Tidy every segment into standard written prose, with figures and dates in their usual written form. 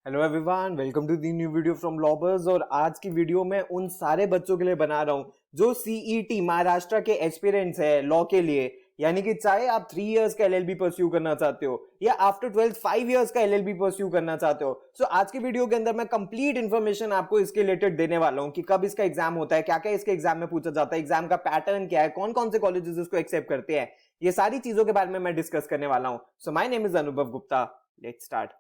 Hello everyone, welcome to the new video from लॉबर्स। और आज की वीडियो मैं उन सारे बच्चों के लिए बना रहा हूं जो सीईटी महाराष्ट्र के एस्पिरेंट्स है लॉ के लिए। यानी कि चाहे आप 3 इयर्स का एलएलबी परस्यू करना चाहते हो या आफ्टर 12th 5 इयर्स का एलएलबी परस्यू करना चाहते हो। सो आज की वीडियो के अंदर मैं कंप्लीट इन्फॉर्मेशन आपको इसके रिलेटेड देने वाला हूं कि कब इसका एग्जाम होता है, क्या क्या इसके एग्जाम में पूछा जाता है, एग्जाम का पैटर्न क्या है, कौन कौन से कॉलेजेस इसको एक्सेप्ट करते हैं। ये सारी चीजों के बारे में मैं डिस्कस करने वाला हूं। So my name is Anubhav Gupta. Let's start.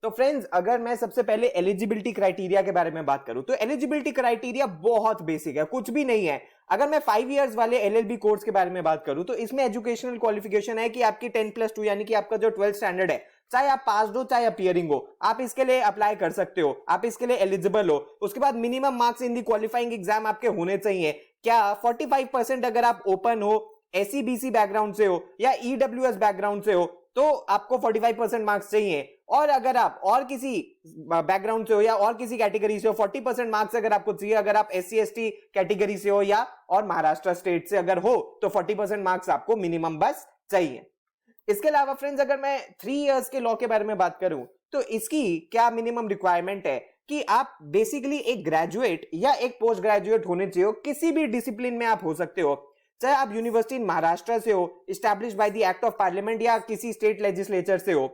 तो फ्रेंड्स, अगर मैं सबसे पहले एलिजिबिलिटी क्राइटेरिया के बारे में बात करूं तो एलिजिबिलिटी क्राइटेरिया बहुत बेसिक है, कुछ भी नहीं है। अगर मैं 5 इयर्स वाले एलएलबी कोर्स के बारे में बात करूं तो इसमें एजुकेशनल क्वालिफिकेशन है कि आपकी 10+2 यानी कि आपका जो 12th स्टैंडर्ड है, चाहे आप पास हो चाहे अपीयरिंग हो, आप इसके लिए अप्लाई कर सकते हो, आप इसके लिए एलिजिबल हो। उसके बाद minimum marks in the qualifying exam आपके होने चाहिए। क्या 45% अगर आप ओपन हो, एससी बीसी बैकग्राउंड से हो या ईडब्ल्यूएस बैकग्राउंड से हो तो आपको 45% मार्क्स चाहिए। और अगर आप और किसी बैकग्राउंड से हो या और किसी कैटेगरी से हो, 40% मार्क्स अगर आपको चाहिए। अगर आप एससी एसटी कैटेगरी से हो या और महाराष्ट्र स्टेट से अगर हो तो 40% मार्क्स आपको मिनिमम बस चाहिए। इसके अलावा फ्रेंड्स, अगर मैं 3 इयर्स के लॉ के बारे में बात करूं तो इसकी क्या मिनिमम रिक्वायरमेंट है कि आप बेसिकली एक ग्रेजुएट या एक पोस्ट ग्रेजुएट होने चाहिए। किसी भी डिसिप्लिन में आप हो सकते हो, चाहे आप यूनिवर्सिटी इन महाराष्ट्र से हो establish by the act of parliament या किसी स्टेट लेजिस्लेचर से हो,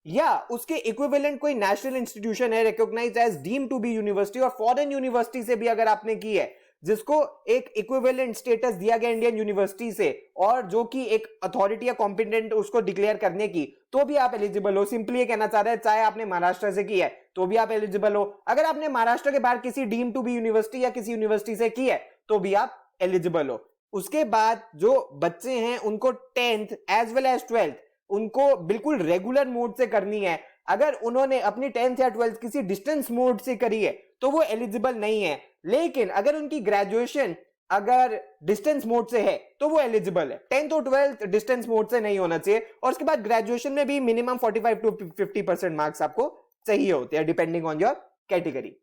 या उसके इक्विवेलेंट कोई नेशनल इंस्टीट्यूशन है recognised as deemed to be university, और फॉरेन यूनिवर्सिटी से भी अगर आपने की है जिसको एक इक्विवेलेंट स्टेटस दिया गया इंडियन यूनिवर्सिटी से और जो कि एक अथॉरिटी या कॉम्पिटेंट उसको डिक्लेयर करने की, तो भी आप एलिजिबल हो। सिंपली ये कहना चाह रहे हैं चाहे आपने महाराष्ट्र से की है तो भी आप एलिजिबल हो। अगर आपने महाराष्ट्र के बाहर किसी डीम्ड टू बी यूनिवर्सिटी या किसी यूनिवर्सिटी से की है तो भी आप एलिजिबल हो। उसके बाद जो बच्चे हैं उनको 10th as well as 12th उनको बिल्कुल रेगुलर मोड से करनी है। अगर उन्होंने अपनी 10th या 12th किसी डिस्टेंस मोड से करी है तो वो एलिजिबल नहीं है। लेकिन अगर उनकी ग्रेजुएशन अगर डिस्टेंस मोड से है तो वो एलिजिबल है। 10th और 12th डिस्टेंस मोड से नहीं होना चाहिए। और उसके बाद ग्रेजुएशन में भी मिनिमम 45 to 50% मार्क्स आपको चाहिए होते हैं डिपेंडिंग ऑन योर कैटेगरी।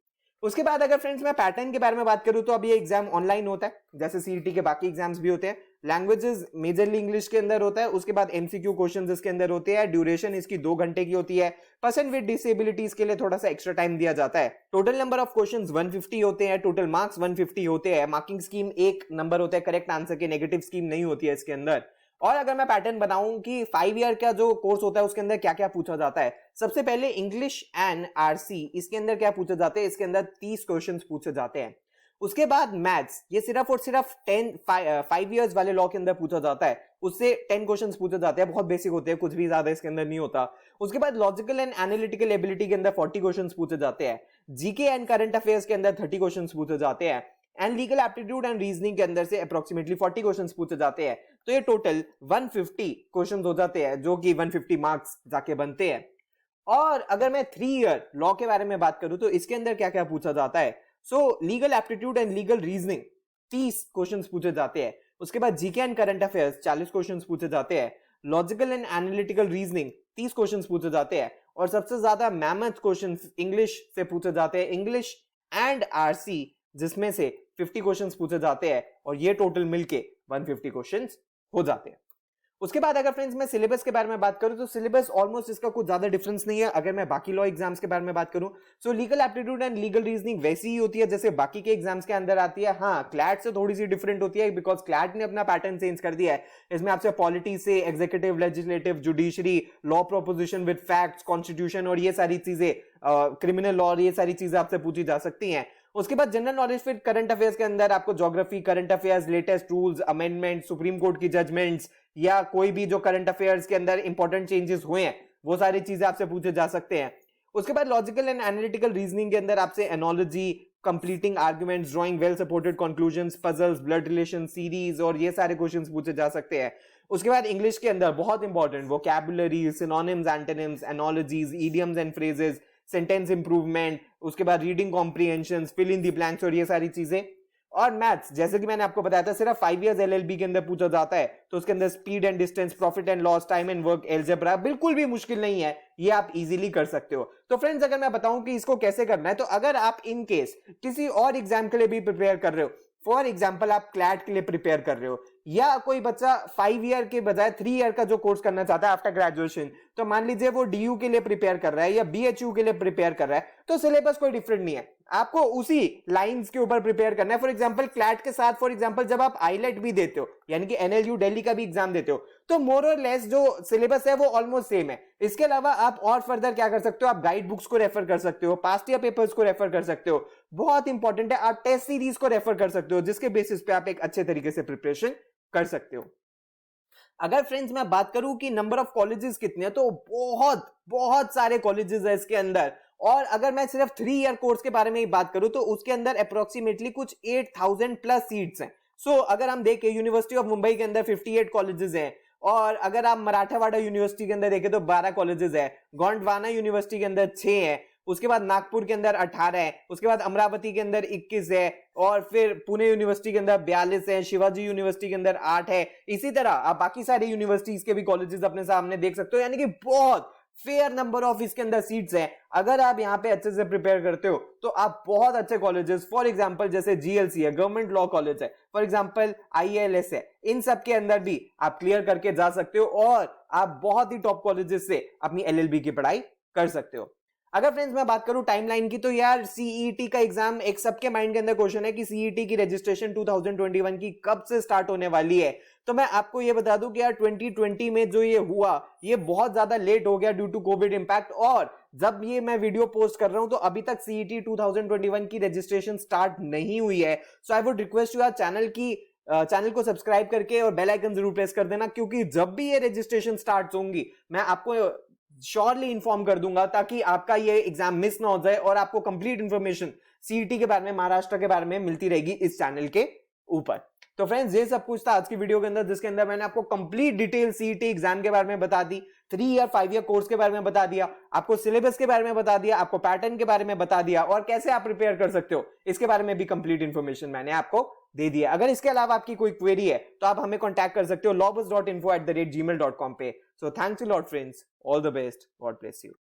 उसके बाद अगर फ्रेंड्स मैं पैटर्न के बारे में बात करूं तो अब ये एग्जाम ऑनलाइन होता है जैसे सीईटी के बाकी एग्जाम्स भी होते हैं। लैंग्वेजेस मेजरली इंग्लिश के अंदर होता है। उसके बाद एमसीक्यू क्वेश्चंस इसके अंदर होते हैं। ड्यूरेशन इसकी 2 घंटे की होती है। पर्सन विद डिसेबिलिटीज के लिए थोड़ा सा एक्स्ट्रा टाइम दिया जाता है। टोटल नंबर ऑफ क्वेश्चंस 150 होते हैं। टोटल मार्क्स 150 होते हैं। मार्किंग स्कीम 1 नंबर होता है करेक्ट आंसर के, नेगेटिव स्कीम नहीं होती है इसके अंदर। और अगर मैं पैटर्न बनाऊं कि 5 ईयर का जो कोर्स होता है उसके अंदर क्या क्या पूछा जाता है, सबसे पहले इंग्लिश एंड आरसी, इसके अंदर क्या पूछे जाते हैं, इसके अंदर 30 क्वेश्चंस पूछे जाते हैं। उसके बाद मैथ्स, ये सिर्फ और सिर्फ 5 इयर्स वाले लॉ के अंदर पूछा जाता है, उससे 10 क्वेश्चंस पूछे जाते हैं, बहुत बेसिक होते हैं, कुछ भी ज्यादा इसके अंदर नहीं होता। उसके बाद लॉजिकल एंड एनालिटिकल एबिलिटी के अंदर 40 क्वेश्चंस पूछे जाते हैं। जीके एंड करंट अफेयर्स के अंदर 30 क्वेश्चंस पूछे जाते हैं। And legal aptitude and reasoning के अंदर से अप्रोक्सीमेटली 40 क्वेश्चंस पूछे जाते हैं। तो ये टोटल 150 क्वेश्चंस हो जाते हैं जो कि 150 मार्क्स जाके बनते हैं। और अगर मैं 3 ईयर लॉ के बारे में बात करूं तो इसके अंदर क्या क्या पूछा जाता है। सो legal aptitude and legal reasoning 30 questions पूछे जाते हैं। उसके बाद GK and current affairs 40 questions पूछे जाते हैं। Logical and analytical reasoning 30 questions पूछे जाते हैं। और सबसे ज्यादा मैमथ क्वेश्चंस इंग्लिश से पूछे जाते हैं, इंग्लिश एंड आरसी, जिसमें से 50 क्वेश्चंस पूछे जाते हैं। और ये टोटल मिलके 150 क्वेश्चंस हो जाते हैं। उसके बाद अगर फ्रेंड्स मैं सिलेबस के बारे में बात करूं तो सिलेबस ऑलमोस्ट इसका कुछ ज्यादा डिफरेंस नहीं है। अगर मैं बाकी लॉ एग्जाम्स के बारे में बात करूं सो legal aptitude and legal reasoning वैसी ही होती है जैसे बाकी के एग्जाम्स के अंदर आती है। हाँ, क्लैट से थोड़ी सी डिफरेंट होती है बिकॉज क्लैट ने अपना पैटर्न चेंज कर दिया है। इसमें आपसे पॉलिटी से executive, legislative, judiciary, law proposition with facts, constitution और ये सारी चीजें, क्रिमिनल लॉ, ये सारी चीजें आपसे पूछी जा सकती हैं। उसके बाद जनरल नॉलेज फिर करंट अफेयर्स के अंदर आपको geography, current affairs, latest rules, amendment, supreme court की जजमेंट्स या कोई भी जो करंट अफेयर्स के अंदर इंपॉर्टेंट चेंजेस हुए हैं वो सारी चीजें आपसे पूछे जा सकते हैं। उसके बाद लॉजिकल एंड एनालिटिकल रीजनिंग के अंदर आपसे analogy, completing arguments, drawing well supported conclusions, puzzles, blood relation series और ये सारे क्वेश्चंस पूछे जा सकते हैं। उसके बाद इंग्लिश के अंदर बहुत important vocabulary, synonyms, antonyms, analogies, idioms and phrases, sentence improvement, उसके बाद reading comprehension, fill in the blanks और ये सारी चीजें। और मैथ्स, जैसे कि मैंने आपको बताया था, सिर्फ 5 इयर्स एलएलबी के अंदर पूछा जाता है, तो उसके अंदर speed and distance, profit and loss, time and work, algebra बिल्कुल भी मुश्किल नहीं है, ये आप इजीली कर सकते हो। तो फ्रेंड्स, अगर मैं बताऊं कि इसको कैसे करना है, तो अगर आप इन केस किसी और एग्जाम के लिए भी प्रिपेयर कर रहे हो, फॉर एग्जाम्पल आप क्लैट के लिए प्रिपेयर कर रहे हो, या कोई बच्चा 5 ईयर के बजाय 3 ईयर का जो कोर्स करना चाहता है आफ्टर ग्रेजुएशन, तो मान लीजिए वो डीयू के लिए प्रिपेयर कर रहा है या बीएचयू के लिए प्रिपेयर कर रहा है, तो सिलेबस कोई डिफरेंट नहीं है, आपको उसी लाइंस के ऊपर प्रिपेयर करना है। फॉर एग्जांपल क्लैट के साथ फॉर एग्जांपल जब आप आईलेट भी देते हो, यानी कि एनएलयू दिल्ली का भी एग्जाम देते हो, तो मोर और लेस जो सिलेबस है वो ऑलमोस्ट सेम है। इसके अलावा आप और फर्दर क्या कर सकते हो, आप गाइड बुक्स को रेफर कर सकते हो, पास्ट ईयर पेपर्स को रेफर कर सकते हो, बहुत इंपॉर्टेंट है आप टेस्ट सीरीज को रेफर कर सकते हो, जिसके बेसिस पे आप एक अच्छे तरीके से प्रिपरेशन कर सकते हो। अगर फ्रेंड्स मैं बात करूं कि नंबर ऑफ कॉलेजेस कितने हैं, तो बहुत बहुत सारे कॉलेजेस है इसके अंदर। और अगर मैं सिर्फ 3 ईयर कोर्स के बारे में ही बात करूं तो उसके अंदर अप्रोक्सीमेटली कुछ 8000 प्लस सीट्स हैं। सो अगर हम देखें यूनिवर्सिटी ऑफ मुंबई के अंदर 58 कॉलेजेस हैं, और अगर आप मराठवाड़ा यूनिवर्सिटी के अंदर देखें तो 12 कॉलेजेस है, गोंडवाना यूनिवर्सिटी के अंदर 6 है, उसके बाद नागपुर के अंदर 18 है, उसके बाद अमरावती के अंदर 21 है, और फिर पुणे यूनिवर्सिटी के अंदर 42 है, शिवाजी यूनिवर्सिटी के अंदर 8 है। इसी तरह आप बाकी सारी यूनिवर्सिटीज के भी कॉलेजेस अपने सामने देख सकते हो, यानी कि बहुत फेयर नंबर ऑफ इसके अंदर सीट्स हैं। अगर आप यहाँ पे अच्छे से प्रिपेयर करते हो तो आप बहुत अच्छे कॉलेजेस, फॉर एग्जांपल जैसे जीएलसी है, गवर्नमेंट लॉ कॉलेज है, फॉर एग्जांपल आईएलएस है, इन सब के अंदर भी आप क्लियर करके जा सकते हो और आप बहुत ही टॉप कॉलेजेस से अपनी एलएलबी की पढ़ाई कर सकते हो। अगर फ्रेंड्स मैं बात करूं टाइमलाइन की, तो यार सीईटी का एग्जाम एक सबके माइंड के अंदर क्वेश्चन है कि सीईटी की रजिस्ट्रेशन 2021 की कब से स्टार्ट होने वाली है। तो मैं आपको ये बता दूं कि यार 2020 में जो ये हुआ ये बहुत ज्यादा लेट हो गया ड्यू टू कोविड इंपैक्ट, और जब ये मैं वीडियो पोस्ट कर रहा हूं तो अभी तक सीईटी 2021 की रजिस्ट्रेशन स्टार्ट नहीं हुई है। So I would request you channel को सब्सक्राइब करके और बेल आइकन जरूर प्रेस कर देना, क्योंकि जब भी ये रजिस्ट्रेशन स्टार्ट होंगी मैं आपको श्योरली इन्फॉर्म कर दूंगा, ताकि आपका ये एग्जाम मिस ना हो जाए और आपको कंप्लीट इंफॉर्मेशन सीईटी के बारे में, महाराष्ट्र के बारे में मिलती रहेगी इस चैनल के ऊपर। तो फ्रेंड्स ये सब कुछ था आज की वीडियो के अंदर, जिसके अंदर मैंने आपको कंप्लीट डिटेल सीईटी एग्जाम के बारे में बता दी, 3 ईयर 5 ईयर कोर्स के बारे में बता दिया, आपको सिलेबस के बारे में बता दिया, आपको पैटर्न के बारे में बता दिया, और कैसे आप प्रिपेयर कर सकते हो इसके बारे में भी कंप्लीट इंफॉर्मेशन मैंने आपको दे दिया। अगर इसके अलावा आपकी कोई क्वेरी है तो आप हमें कॉन्टैक्ट कर सकते हो lawbuzz.info@gmail.com पे। So thanks a lot friends, all the best, God bless you.